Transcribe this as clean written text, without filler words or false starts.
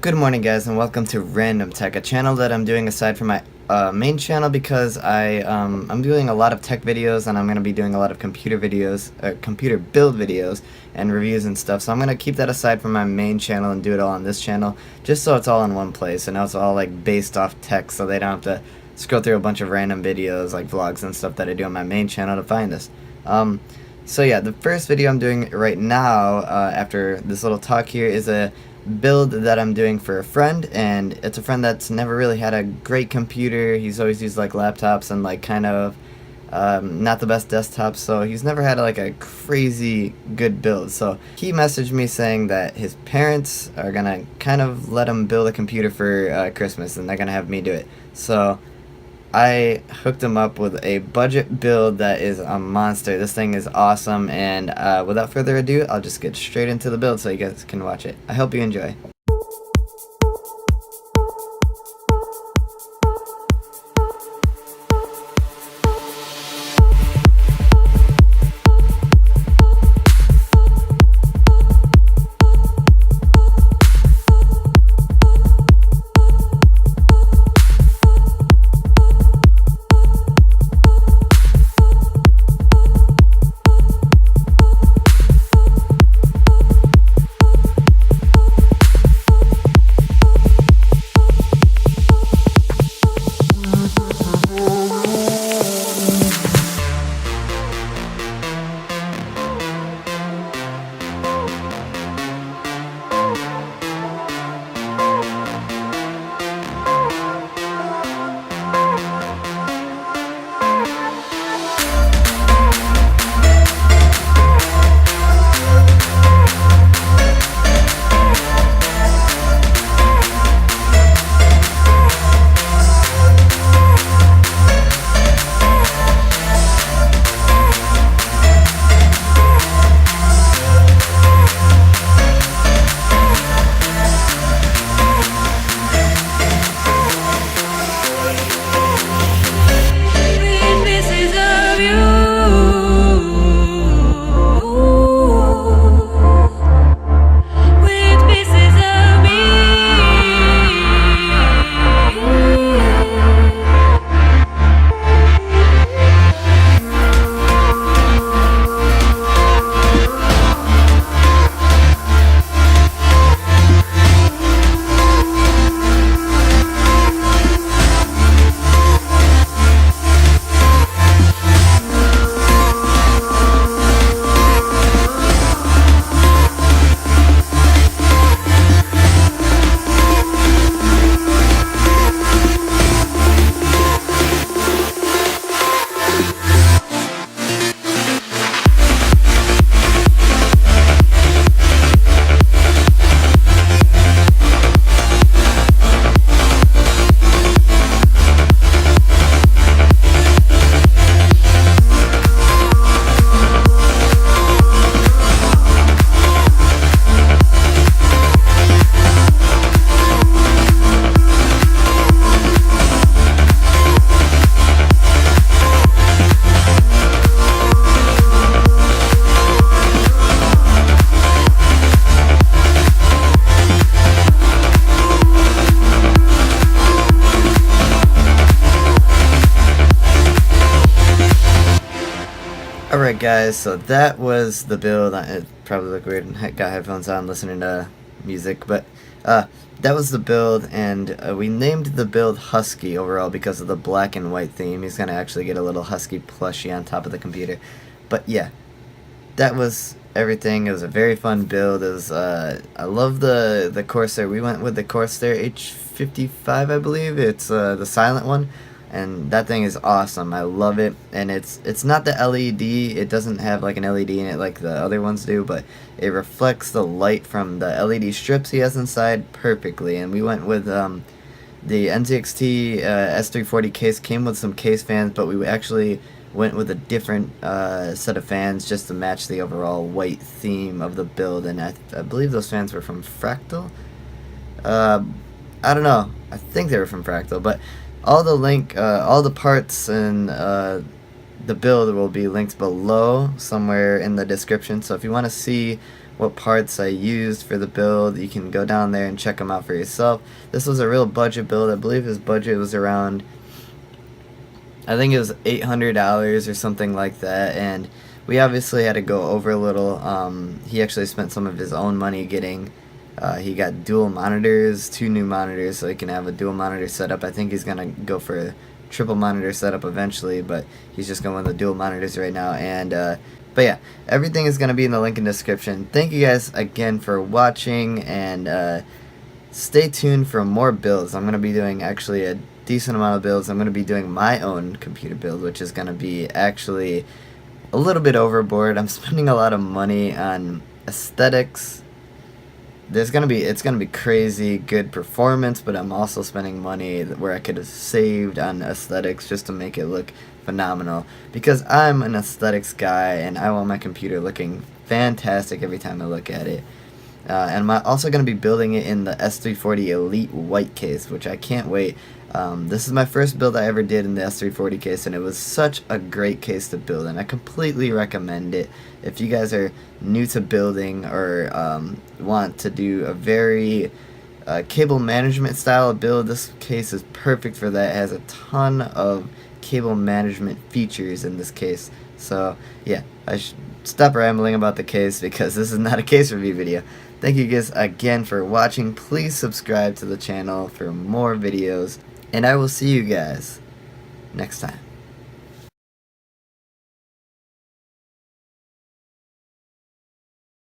Good morning, guys, and welcome to RandomTech, a channel that I'm doing aside from my main channel because I'm doing a lot of tech videos, and I'm going to be doing a lot of computer videos, computer build videos and reviews and stuff. So I'm going to keep that aside from my main channel and do it all on this channel, just so it's all in one place, and now it's all like based off tech, so they don't have to scroll through a bunch of random videos like vlogs and stuff that I do on my main channel to find this. So yeah, the first video I'm doing right now, after this little talk here, is a build that I'm doing for a friend, and it's a friend that's never really had a great computer. He's always used like laptops and like kind of not the best desktops, so he's never had like a crazy good build. So he messaged me saying that his parents are gonna kind of let him build a computer for Christmas, and they're gonna have me do it. So I hooked him up with a budget build that is a monster. This thing is awesome, and without further ado, I'll just get straight into the build so you guys can watch it. I hope you enjoy. Alright guys, so that was the build. It probably looked weird and got headphones on listening to music, but that was the build, and we named the build Husky overall because of the black and white theme. He's going to actually get a little Husky plushie on top of the computer. But yeah, that was everything. It was a very fun build. It was, I love the Corsair. We went with the Corsair H55, I believe. It's the silent one. And that thing is awesome. I love it. And it's not the LED. It doesn't have like an LED in it like the other ones do, but it reflects the light from the LED strips he has inside perfectly. And we went with the NZXT S340 Case. Came with some case fans, but we actually went with a different set of fans just to match the overall white theme of the build. And I believe those fans were from Fractal. I don't know. I think they were from Fractal, but all the parts and the build will be linked below somewhere in the description. So if you want to see what parts I used for the build. You can go down there and check them out for yourself. This was a real budget build. I believe his budget was around, I think it was $800 or something like that, and we obviously had to go over a little. He actually spent some of his own money getting, he got dual monitors, 2 new monitors, so he can have a dual monitor setup. I think he's going to go for a triple monitor setup eventually, but he's just going with the dual monitors right now. And but yeah, everything is going to be in the link in the description. Thank you guys again for watching, and stay tuned for more builds. I'm going to be doing actually a decent amount of builds. I'm going to be doing my own computer build, which is going to be actually a little bit overboard. I'm spending a lot of money on aesthetics. It's gonna be crazy good performance, but I'm also spending money where I could have saved on aesthetics just to make it look phenomenal, because I'm an aesthetics guy and I want my computer looking fantastic every time I look at it. And I'm also going to be building it in the S340 Elite white case, which I can't wait. This is my first build I ever did in the S340 case, and it was such a great case to build, and I completely recommend it. If you guys are new to building or want to do a very cable management style of build, this case is perfect for that. It has a ton of cable management features in this case. So yeah, I should stop rambling about the case because this is not a case review video. Thank you guys again for watching. Please subscribe to the channel for more videos, and I will see you guys next time.